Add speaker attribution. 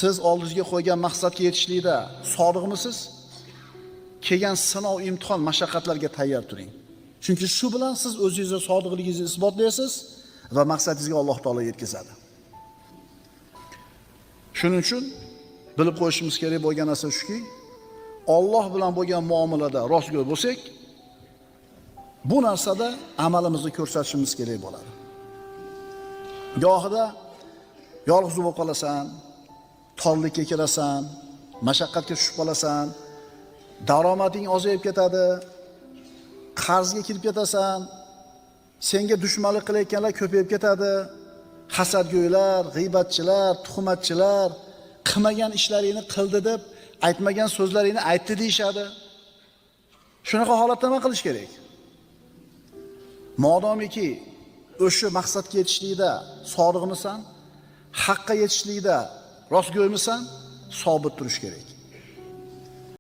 Speaker 1: siz oldingizga qo'ygan maqsadga yetishlikda sodiqmisiz? Kelgan sinov, imtihon, mashaqqatlarga tayyor turing. Chunki shu bilan siz o'zingizga sodiqligingizni isbotlaysiz va maqsadingizga Alloh taolo yetkazadi. Shuning uchun bilib qo'yishimiz kerak bo'lgan narsa shuki, Alloh bilan bo'lgan muomalada rostgo'y bo'lsak, bu narsada amalimizni ko'rsatishimiz kerak bo'ladi. Gohida yolg'iz bo'lib qolasan, torlikka kirasan, mashaqqatga tushib qolasan, daromading ozayib ketadi, qarzga kirib ketasan, senga dushmanlik qilayotganlar ko'payib ketadi, hasadgo'ylar, g'iybatchilar, tuhmatchilar qilmagan ishlaringni qildi deb, aytmagan so'zlaringni aytdi deyshadi. Shunaqa holatda nima qilish kerak? Modomiki o'sha maqsadga yetishlikda sodiqmisan, haqqa yetishlikda rostgo'ymisan, sobit turish kerak.